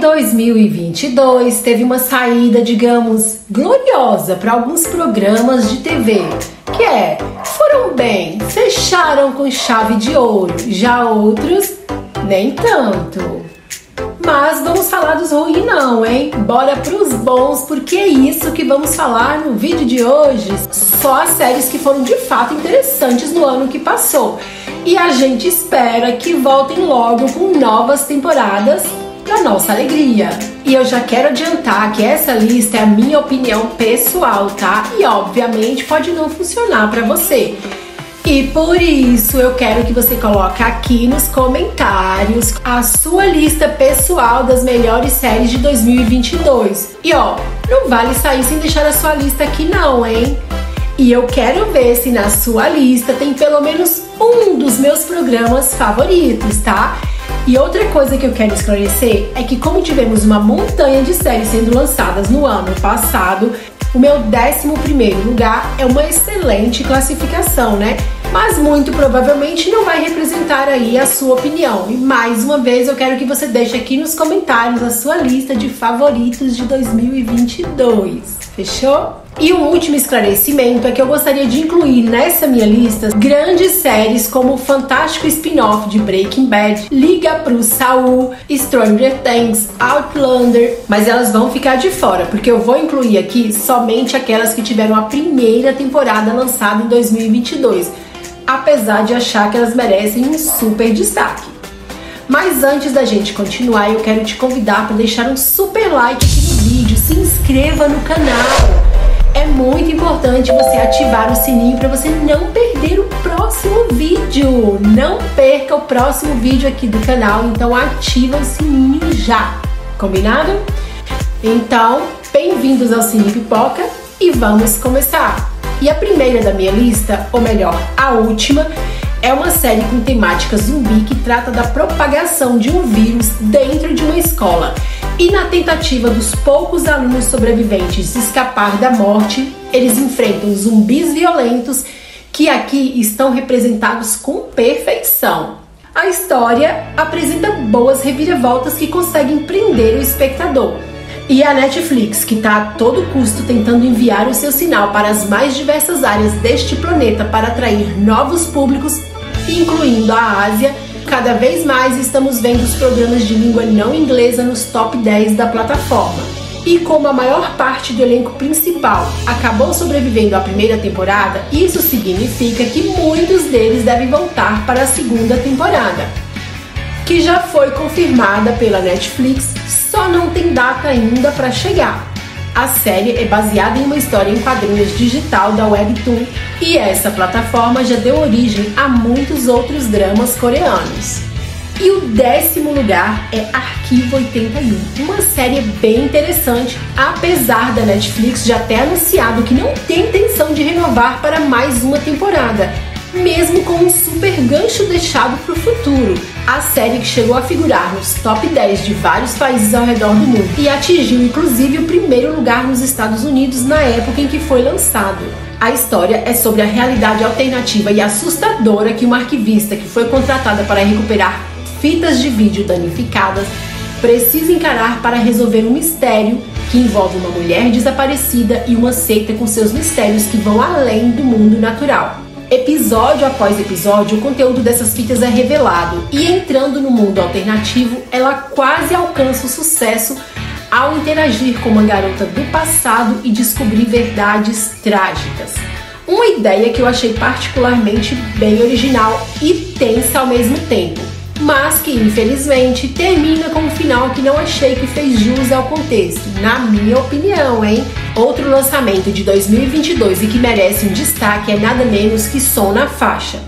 2022 teve uma saída, digamos, gloriosa para alguns programas de TV, foram bem, fecharam com chave de ouro, já outros nem tanto. Mas vamos falar dos ruins não, hein? Bora pros bons, porque é isso que vamos falar no vídeo de hoje. Só as séries que foram de fato interessantes no ano que passou. E a gente espera que voltem logo com novas temporadas pra nossa alegria. E eu já quero adiantar que essa lista é a minha opinião pessoal, tá? E obviamente pode não funcionar pra você. E por isso eu quero que você coloque aqui nos comentários a sua lista pessoal das melhores séries de 2022. E ó, não vale sair sem deixar a sua lista aqui não, hein? E eu quero ver se na sua lista tem pelo menos um dos meus programas favoritos, tá? E outra coisa que eu quero esclarecer é que como tivemos uma montanha de séries sendo lançadas no ano passado, o meu 11º lugar é uma excelente classificação, né? Mas muito provavelmente não vai representar aí a sua opinião. E mais uma vez eu quero que você deixe aqui nos comentários a sua lista de favoritos de 2022. Fechou? E um último esclarecimento é que eu gostaria de incluir nessa minha lista grandes séries como o fantástico spin-off de Breaking Bad, Liga pro Saul, Stranger Things, Outlander, mas elas vão ficar de fora, porque eu vou incluir aqui somente aquelas que tiveram a primeira temporada lançada em 2022, apesar de achar que elas merecem um super destaque. Mas antes da gente continuar, eu quero te convidar para deixar um super like aqui no vídeo, se inscreva no canal. É muito importante você ativar o sininho para você não perder o próximo vídeo. Não perca o próximo vídeo aqui do canal, então ativa o sininho já. Combinado? Então, bem-vindos ao Cine Pipoca e vamos começar. E a primeira da minha lista, ou melhor, a última, é uma série com temática zumbi que trata da propagação de um vírus dentro de uma escola. E na tentativa dos poucos alunos sobreviventes escapar da morte, eles enfrentam zumbis violentos que aqui estão representados com perfeição. A história apresenta boas reviravoltas que conseguem prender o espectador. E a Netflix, que está a todo custo tentando enviar o seu sinal para as mais diversas áreas deste planeta para atrair novos públicos, incluindo a Ásia, cada vez mais estamos vendo os programas de língua não inglesa nos top 10 da plataforma. E como a maior parte do elenco principal acabou sobrevivendo à primeira temporada, isso significa que muitos deles devem voltar para a segunda temporada, que já foi confirmada pela Netflix, só não tem data ainda para chegar. A série é baseada em uma história em quadrinhos digital da Webtoon e essa plataforma já deu origem a muitos outros dramas coreanos. E o 10º lugar é Arquivo 81, uma série bem interessante, apesar da Netflix já ter anunciado que não tem intenção de renovar para mais uma temporada, mesmo com um super gancho deixado para o futuro. A série que chegou a figurar nos top 10 de vários países ao redor do mundo e atingiu inclusive o primeiro lugar nos Estados Unidos na época em que foi lançado. A história é sobre a realidade alternativa e assustadora que uma arquivista que foi contratada para recuperar fitas de vídeo danificadas precisa encarar para resolver um mistério que envolve uma mulher desaparecida e uma seita com seus mistérios que vão além do mundo natural. Episódio após episódio, o conteúdo dessas fitas é revelado e entrando no mundo alternativo, ela quase alcança o sucesso ao interagir com uma garota do passado e descobrir verdades trágicas. Uma ideia que eu achei particularmente bem original e tensa ao mesmo tempo, mas que infelizmente termina com um final que não achei que fez jus ao contexto, na minha opinião, hein? Outro lançamento de 2022 e que merece um destaque é nada menos que Som na Faixa.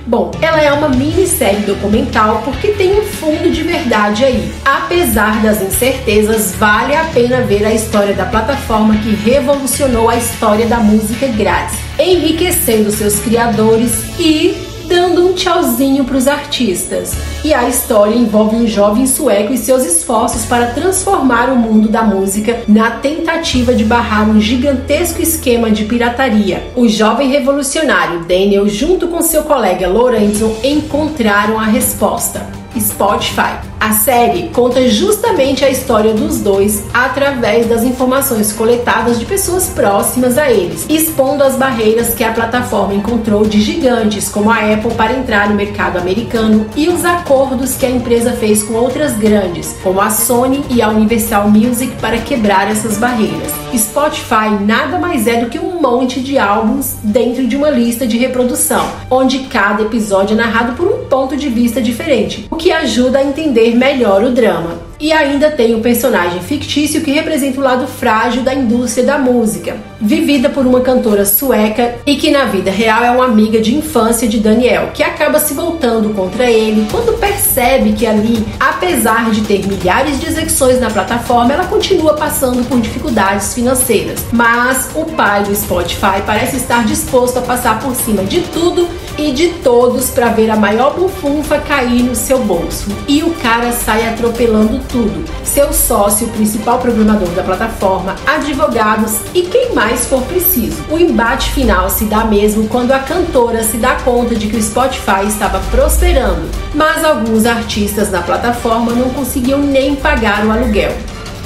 Bom, ela é uma minissérie documental porque tem um fundo de verdade aí. Apesar das incertezas, vale a pena ver a história da plataforma que revolucionou a história da música grátis, enriquecendo seus criadores e dando um tchauzinho para os artistas. E a história envolve um jovem sueco e seus esforços para transformar o mundo da música na tentativa de barrar um gigantesco esquema de pirataria. O jovem revolucionário Daniel, junto com seu colega Lorenzo, encontraram a resposta: Spotify. A série conta justamente a história dos dois através das informações coletadas de pessoas próximas a eles, expondo as barreiras que a plataforma encontrou de gigantes como a Apple para entrar no mercado americano e os acordos que a empresa fez com outras grandes, como a Sony e a Universal Music, para quebrar essas barreiras. Spotify nada mais é do que um monte de álbuns dentro de uma lista de reprodução, onde cada episódio é narrado por um ponto de vista diferente, o que ajuda a entender melhor o drama. E ainda tem um personagem fictício que representa o lado frágil da indústria da música, vivida por uma cantora sueca e que na vida real é uma amiga de infância de Daniel, que acaba se voltando contra ele quando percebe que ali, apesar de ter milhares de execuções na plataforma, ela continua passando por dificuldades financeiras. Mas o pai do Spotify parece estar disposto a passar por cima de tudo e de todos para ver a maior bufunfa cair no seu bolso. E o cara sai atropelando tudo. Seu sócio, principal programador da plataforma, advogados e quem mais for preciso. O embate final se dá mesmo quando a cantora se dá conta de que o Spotify estava prosperando, mas alguns artistas na plataforma não conseguiam nem pagar o aluguel.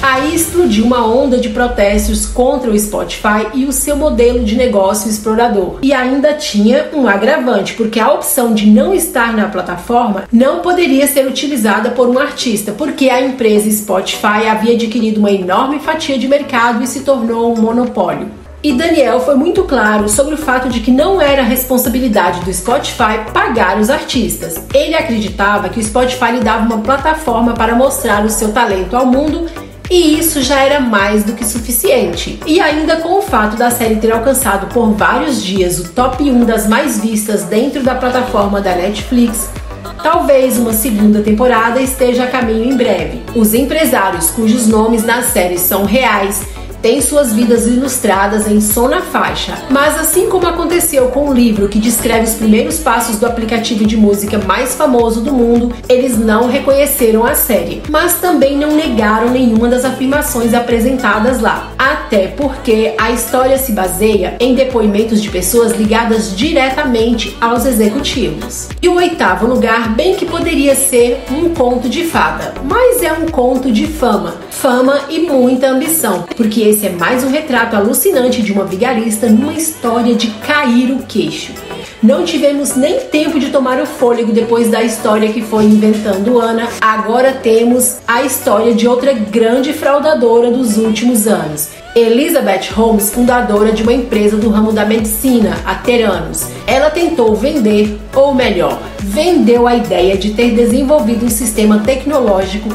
Aí explodiu uma onda de protestos contra o Spotify e o seu modelo de negócio explorador. E ainda tinha um agravante, porque a opção de não estar na plataforma não poderia ser utilizada por um artista, porque a empresa Spotify havia adquirido uma enorme fatia de mercado e se tornou um monopólio. E Daniel foi muito claro sobre o fato de que não era responsabilidade do Spotify pagar os artistas. Ele acreditava que o Spotify lhe dava uma plataforma para mostrar o seu talento ao mundo, e isso já era mais do que suficiente. E ainda com o fato da série ter alcançado por vários dias o top 1 das mais vistas dentro da plataforma da Netflix, talvez uma segunda temporada esteja a caminho em breve. Os empresários cujos nomes nas séries são reais têm suas vidas ilustradas em som na faixa. Mas assim como aconteceu com o livro que descreve os primeiros passos do aplicativo de música mais famoso do mundo, eles não reconheceram a série, mas também não negaram nenhuma das afirmações apresentadas lá. Até porque a história se baseia em depoimentos de pessoas ligadas diretamente aos executivos. E o oitavo lugar, bem que poderia ser um conto de fada, mas é um conto de fama e muita ambição, porque esse é mais um retrato alucinante de uma vigarista numa história de cair o queixo. Não tivemos nem tempo de tomar o fôlego depois da história que foi inventando Ana. Agora temos a história de outra grande fraudadora dos últimos anos. Elizabeth Holmes, fundadora de uma empresa do ramo da medicina, a Theranos. Ela tentou vender, ou melhor, vendeu a ideia de ter desenvolvido um sistema tecnológico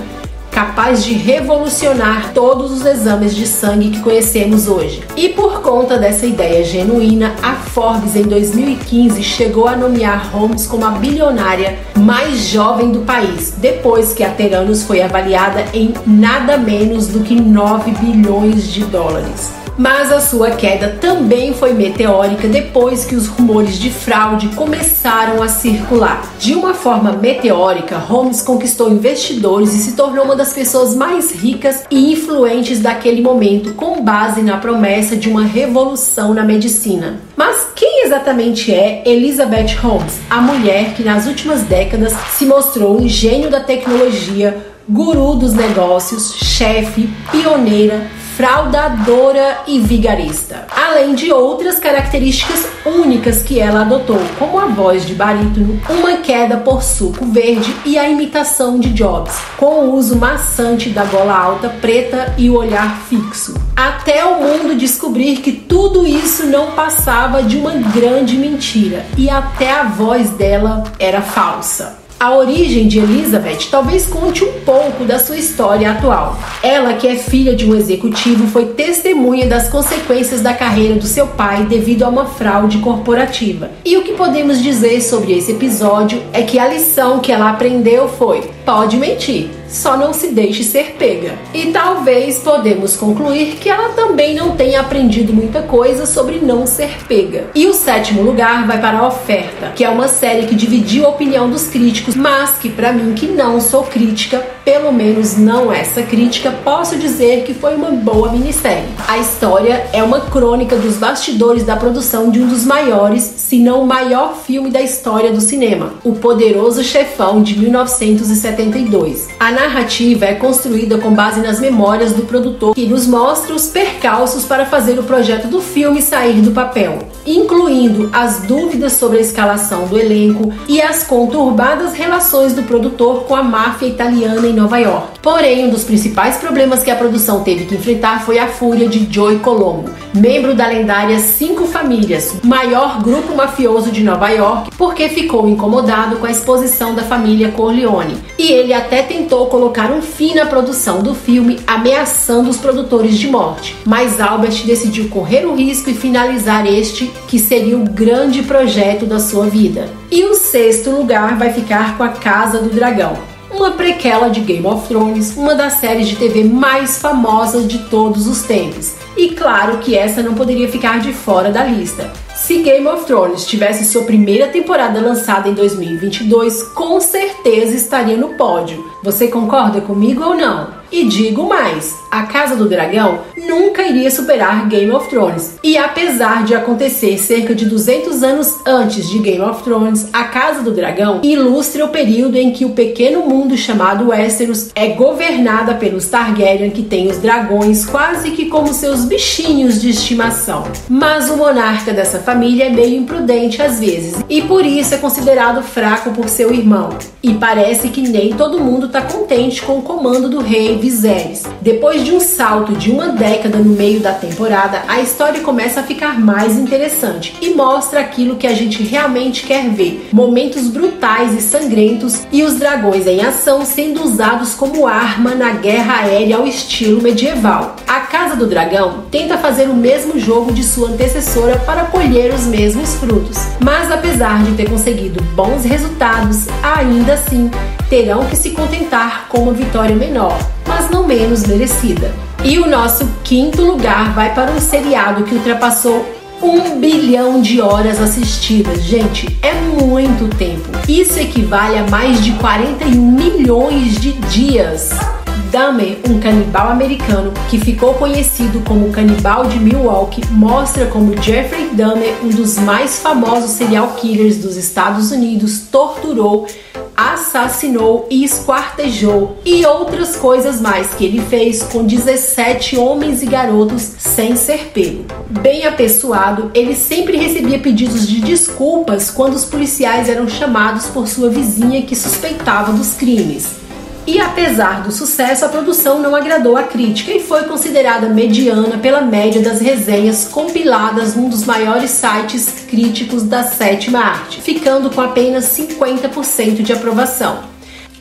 capaz de revolucionar todos os exames de sangue que conhecemos hoje. E por conta dessa ideia genuína, a Forbes em 2015 chegou a nomear Holmes como a bilionária mais jovem do país, depois que a Theranos foi avaliada em nada menos do que 9 bilhões de dólares. Mas a sua queda também foi meteórica depois que os rumores de fraude começaram a circular. De uma forma meteórica, Holmes conquistou investidores e se tornou uma das pessoas mais ricas e influentes daquele momento, com base na promessa de uma revolução na medicina. Mas quem exatamente é Elizabeth Holmes? A mulher que nas últimas décadas se mostrou um gênio da tecnologia, guru dos negócios, chefe, pioneira, fraudadora e vigarista, além de outras características únicas que ela adotou, como a voz de barítono, uma queda por suco verde e a imitação de Jobs, com o uso maçante da gola alta preta e o olhar fixo, até o mundo descobrir que tudo isso não passava de uma grande mentira e até a voz dela era falsa. A origem de Elizabeth talvez conte um pouco da sua história atual. Ela, que é filha de um executivo, foi testemunha das consequências da carreira do seu pai devido a uma fraude corporativa. E o que podemos dizer sobre esse episódio é que a lição que ela aprendeu foi: pode mentir, só não se deixe ser pega. E talvez podemos concluir que ela também não tenha aprendido muita coisa sobre não ser pega. E o sétimo lugar vai para A Oferta, que é uma série que dividiu a opinião dos críticos, mas que pra mim, que não sou crítica, pelo menos não essa crítica, posso dizer que foi uma boa minissérie. A história é uma crônica dos bastidores da produção de um dos maiores, se não o maior filme da história do cinema, O Poderoso Chefão, de 1972. A narrativa é construída com base nas memórias do produtor, que nos mostra os percalços para fazer o projeto do filme sair do papel, incluindo as dúvidas sobre a escalação do elenco e as conturbadas relações do produtor com a máfia italiana em Nova York. Porém, um dos principais problemas que a produção teve que enfrentar foi a fúria de Joey Colombo, membro da lendária Cinco Famílias, maior grupo mafioso de Nova York, porque ficou incomodado com a exposição da família Corleone. E ele até tentou colocar um fim na produção do filme, ameaçando os produtores de morte. Mas Albert decidiu correr o risco e finalizar este, que seria o grande projeto da sua vida. E o 6º lugar vai ficar com A Casa do Dragão, uma prequela de Game of Thrones, uma das séries de TV mais famosas de todos os tempos. E claro que essa não poderia ficar de fora da lista. Se Game of Thrones tivesse sua primeira temporada lançada em 2022, com certeza estaria no pódio. Você concorda comigo ou não? E digo mais, A Casa do Dragão nunca iria superar Game of Thrones. E apesar de acontecer cerca de 200 anos antes de Game of Thrones, A Casa do Dragão ilustra o período em que o pequeno mundo chamado Westeros é governada pelos Targaryen, que têm os dragões quase que como seus bichinhos de estimação. Mas o monarca dessa família é meio imprudente às vezes, e por isso é considerado fraco por seu irmão. E parece que nem todo mundo está contente com o comando do rei Viserys. Depois de um salto de uma década no meio da temporada, a história começa a ficar mais interessante e mostra aquilo que a gente realmente quer ver: momentos brutais e sangrentos e os dragões em ação sendo usados como arma na guerra aérea ao estilo medieval. A Casa do Dragão tenta fazer o mesmo jogo de sua antecessora para colher os mesmos frutos, mas apesar de ter conseguido bons resultados, ainda assim terão que se contentar com uma vitória menor, mas não menos merecida. E o nosso 5º lugar vai para um seriado que ultrapassou 1 bilhão de horas assistidas. Gente, é muito tempo. Isso equivale a mais de 41 milhões de dias. Dahmer, um canibal americano que ficou conhecido como o Canibal de Milwaukee, mostra como Jeffrey Dahmer, um dos mais famosos serial killers dos Estados Unidos, torturou, assassinou e esquartejou e outras coisas mais que ele fez com 17 homens e garotos sem ser pego. Bem apessoado, ele sempre recebia pedidos de desculpas quando os policiais eram chamados por sua vizinha que suspeitava dos crimes. E apesar do sucesso, a produção não agradou a crítica e foi considerada mediana pela média das resenhas compiladas num dos maiores sites críticos da 7ª arte, ficando com apenas 50% de aprovação.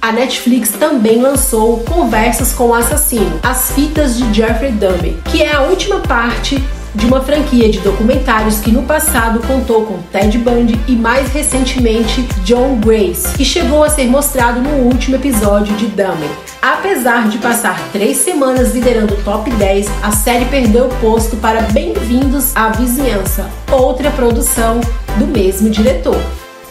A Netflix também lançou Conversas com o Assassino, As Fitas de Jeffrey Dahmer, que é a última parte de uma franquia de documentários que no passado contou com Ted Bundy e mais recentemente John Grace, que chegou a ser mostrado no último episódio de Dahmer. Apesar de passar 3 semanas liderando o top 10, a série perdeu o posto para Bem-vindos à Vizinhança, outra produção do mesmo diretor.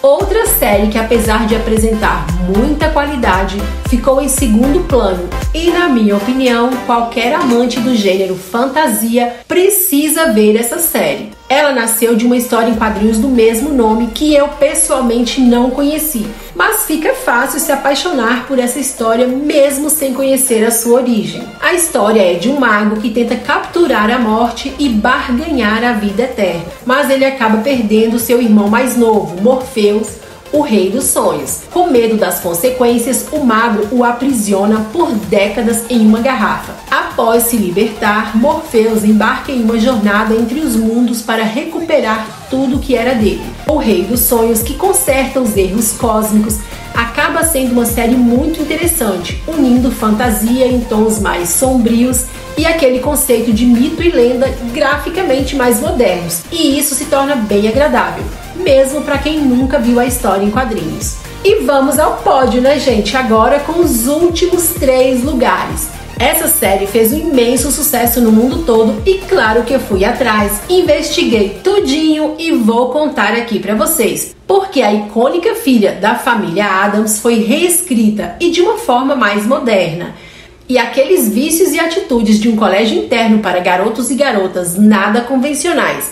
Outra série que, apesar de apresentar muita qualidade, ficou em segundo plano e, na minha opinião, qualquer amante do gênero fantasia precisa ver essa série. Ela nasceu de uma história em quadrinhos do mesmo nome que eu pessoalmente não conheci, mas fica fácil se apaixonar por essa história mesmo sem conhecer a sua origem. A história é de um mago que tenta capturar a morte e barganhar a vida eterna, mas ele acaba perdendo seu irmão mais novo, Morpheus, o Rei dos Sonhos. Com medo das consequências, o mago o aprisiona por décadas em uma garrafa. Após se libertar, Morpheus embarca em uma jornada entre os mundos para recuperar tudo que era dele. O Rei dos Sonhos, que conserta os erros cósmicos, acaba sendo uma série muito interessante, unindo fantasia em tons mais sombrios e aquele conceito de mito e lenda graficamente mais modernos. E isso se torna bem agradável, mesmo para quem nunca viu a história em quadrinhos. E vamos ao pódio, né, gente? Agora com os últimos 3 lugares. Essa série fez um imenso sucesso no mundo todo e claro que eu fui atrás, investiguei tudinho e vou contar aqui pra vocês. porque a icônica filha da família Addams foi reescrita e de uma forma mais moderna. E aqueles vícios e atitudes de um colégio interno para garotos e garotas nada convencionais,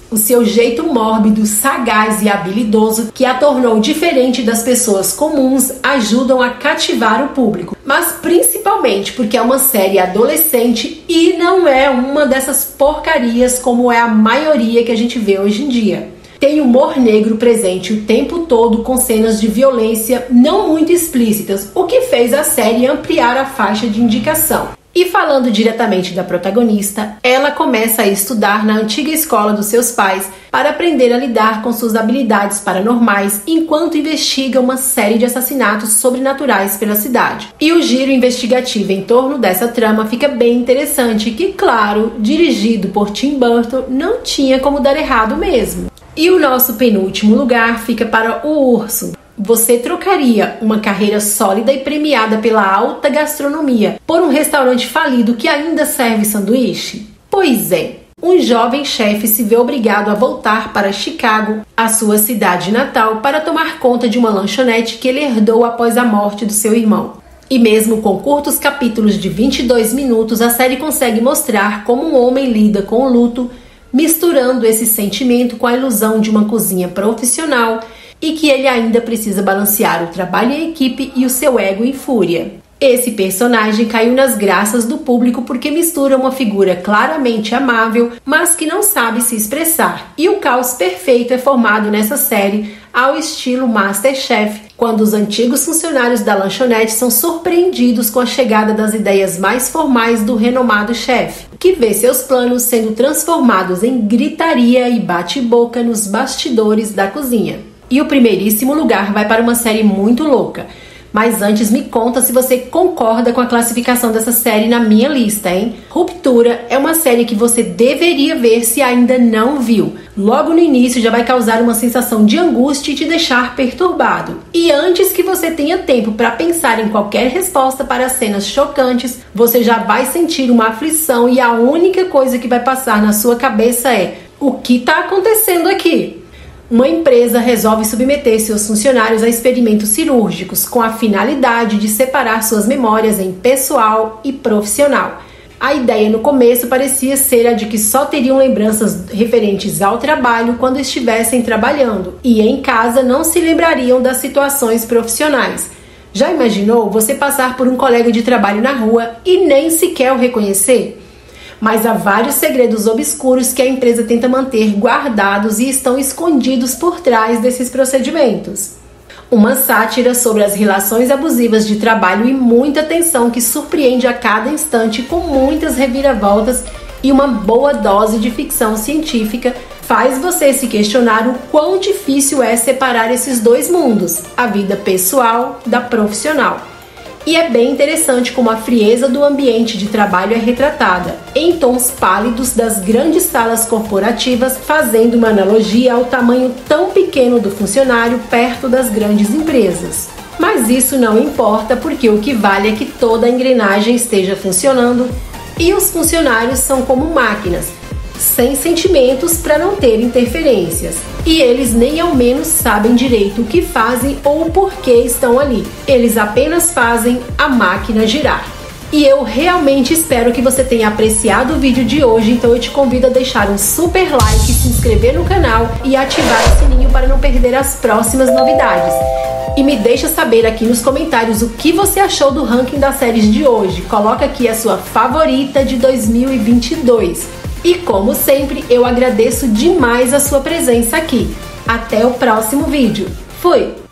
o seu jeito mórbido, sagaz e habilidoso que a tornou diferente das pessoas comuns ajudam a cativar o público. Mas principalmente porque é uma série adolescente e não é uma dessas porcarias como é a maioria que a gente vê hoje em dia. Tem humor negro presente o tempo todo com cenas de violência não muito explícitas, o que fez a série ampliar a faixa de indicação. E falando diretamente da protagonista, ela começa a estudar na antiga escola dos seus pais para aprender a lidar com suas habilidades paranormais enquanto investiga uma série de assassinatos sobrenaturais pela cidade. E o giro investigativo em torno dessa trama fica bem interessante, que, claro, dirigido por Tim Burton, não tinha como dar errado mesmo. E o nosso penúltimo lugar fica para O Urso. Você trocaria uma carreira sólida e premiada pela alta gastronomia por um restaurante falido que ainda serve sanduíche? Pois é, um jovem chefe se vê obrigado a voltar para Chicago, a sua cidade natal, para tomar conta de uma lanchonete que ele herdou após a morte do seu irmão. E mesmo com curtos capítulos de 22 minutos, a série consegue mostrar como um homem lida com o luto, misturando esse sentimento com a ilusão de uma cozinha profissional e que ele ainda precisa balancear o trabalho em equipe e o seu ego em fúria. Esse personagem caiu nas graças do público porque mistura uma figura claramente amável, mas que não sabe se expressar. E o caos perfeito é formado nessa série ao estilo MasterChef, quando os antigos funcionários da lanchonete são surpreendidos com a chegada das ideias mais formais do renomado chefe, que vê seus planos sendo transformados em gritaria e bate-boca nos bastidores da cozinha. E o primeiríssimo lugar vai para uma série muito louca. Mas antes me conta se você concorda com a classificação dessa série na minha lista, hein? Ruptura é uma série que você deveria ver se ainda não viu. Logo no início já vai causar uma sensação de angústia e te deixar perturbado. E antes que você tenha tempo para pensar em qualquer resposta para as cenas chocantes, você já vai sentir uma aflição e a única coisa que vai passar na sua cabeça é: o que está acontecendo aqui? Uma empresa resolve submeter seus funcionários a experimentos cirúrgicos com a finalidade de separar suas memórias em pessoal e profissional. A ideia no começo parecia ser a de que só teriam lembranças referentes ao trabalho quando estivessem trabalhando e em casa não se lembrariam das situações profissionais. Já imaginou você passar por um colega de trabalho na rua e nem sequer o reconhecer? Mas há vários segredos obscuros que a empresa tenta manter guardados e estão escondidos por trás desses procedimentos. Uma sátira sobre as relações abusivas de trabalho e muita tensão que surpreende a cada instante com muitas reviravoltas e uma boa dose de ficção científica faz você se questionar o quão difícil é separar esses dois mundos, a vida pessoal da profissional. E é bem interessante como a frieza do ambiente de trabalho é retratada, em tons pálidos das grandes salas corporativas, fazendo uma analogia ao tamanho tão pequeno do funcionário perto das grandes empresas. Mas isso não importa, porque o que vale é que toda a engrenagem esteja funcionando e os funcionários são como máquinas, sem sentimentos para não ter interferências. E eles nem ao menos sabem direito o que fazem ou o porquê estão ali. Eles apenas fazem a máquina girar. E eu realmente espero que você tenha apreciado o vídeo de hoje, então eu te convido a deixar um super like, se inscrever no canal e ativar o sininho para não perder as próximas novidades. E me deixa saber aqui nos comentários o que você achou do ranking das séries de hoje. Coloca aqui a sua favorita de 2022. E como sempre, eu agradeço demais a sua presença aqui. Até o próximo vídeo. Fui!